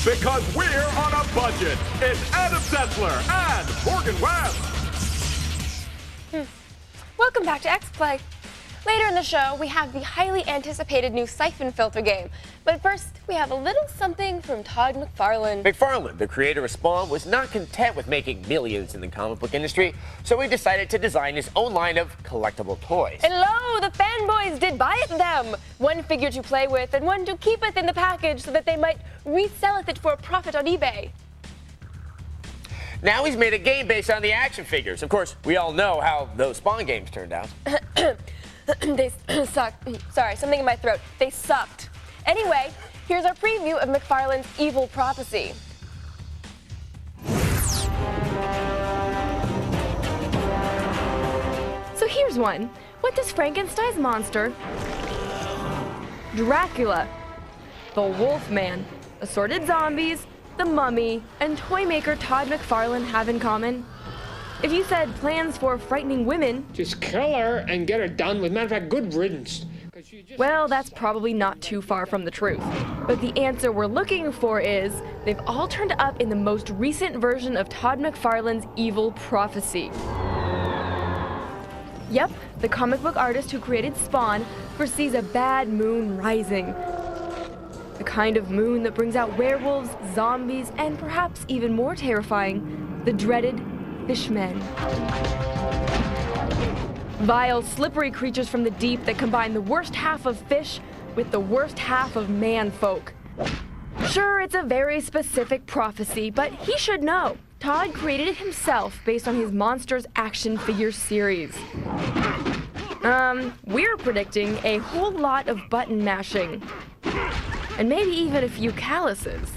Because we're on a budget. It's Adam Sessler and Morgan Webb. Welcome back to X-Play. Later in the show, we have the highly anticipated new Siphon Filter game. But first, we have a little something from Todd McFarlane. McFarlane, the creator of Spawn, was not content with making millions in the comic book industry, so he decided to design his own line of collectible toys. And lo, the fanboys did buy it them. One figure to play with and one to keepeth in the package so that they might reselleth it for a profit on eBay. Now he's made a game based on the action figures. Of course, we all know how those Spawn games turned out. They sucked. Sorry, something in my throat. They sucked. Anyway, here's our preview of McFarlane's Evil Prophecy. So here's one. What does Frankenstein's monster, Dracula, the Wolfman, assorted zombies, the Mummy, and toy maker Todd McFarlane have in common? If you said plans for frightening women, just kill her and get her done with. Matter of fact, good riddance. Well, that's probably not too far from the truth. But the answer we're looking for is, they've all turned up in the most recent version of Todd McFarlane's Evil Prophecy. Yep, the comic book artist who created Spawn foresees a bad moon rising. The kind of moon that brings out werewolves, zombies, and perhaps even more terrifying, the dreaded Fishmen. Vile, slippery creatures from the deep that combine the worst half of fish with the worst half of man-folk. Sure, it's a very specific prophecy, but he should know. Todd created it himself based on his Monsters action figure series. We're predicting a whole lot of button mashing. And maybe even a few calluses.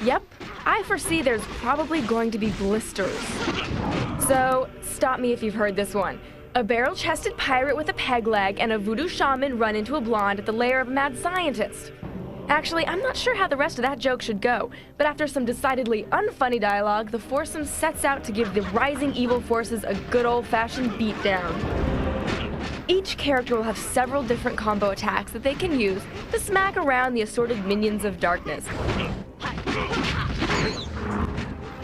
Yep, I foresee there's probably going to be blisters. So, stop me if you've heard this one. A barrel-chested pirate with a peg leg and a voodoo shaman run into a blonde at the lair of a mad scientist. Actually, I'm not sure how the rest of that joke should go, but after some decidedly unfunny dialogue, the foursome sets out to give the rising evil forces a good old-fashioned beatdown. Each character will have several different combo attacks that they can use to smack around the assorted minions of darkness.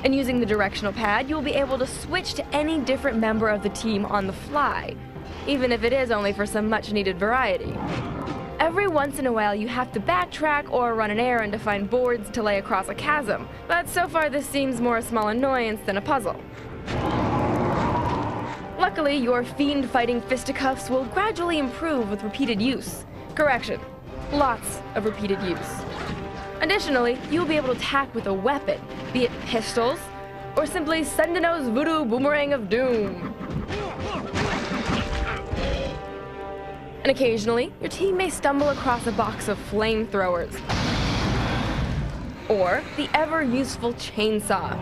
And using the directional pad, you'll be able to switch to any different member of the team on the fly, even if it is only for some much-needed variety. Every once in a while, you have to backtrack or run an errand to find boards to lay across a chasm, but so far this seems more a small annoyance than a puzzle. Luckily, your fiend-fighting fisticuffs will gradually improve with repeated use. Correction, lots of repeated use. Additionally, you'll be able to attack with a weapon, be it pistols, or simply Sendino's voodoo boomerang of doom. And occasionally, your team may stumble across a box of flamethrowers, or the ever-useful chainsaw.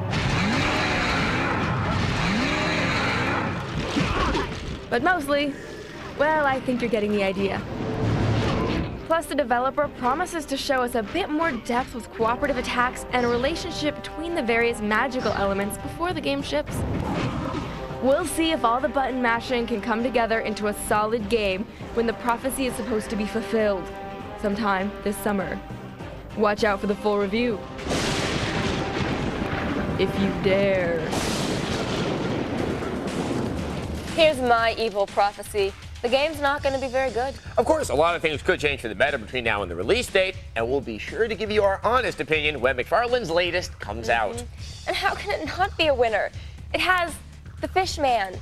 But mostly, well, I think you're getting the idea. Plus, the developer promises to show us a bit more depth with cooperative attacks and a relationship between the various magical elements before the game ships. We'll see if all the button mashing can come together into a solid game when the prophecy is supposed to be fulfilled, sometime this summer. Watch out for the full review. If you dare. Here's my Evil Prophecy. The game's not going to be very good. Of course, a lot of things could change for the better between now and the release date, and we'll be sure to give you our honest opinion when McFarlane's latest comes out. And how can it not be a winner? It has the Fishman,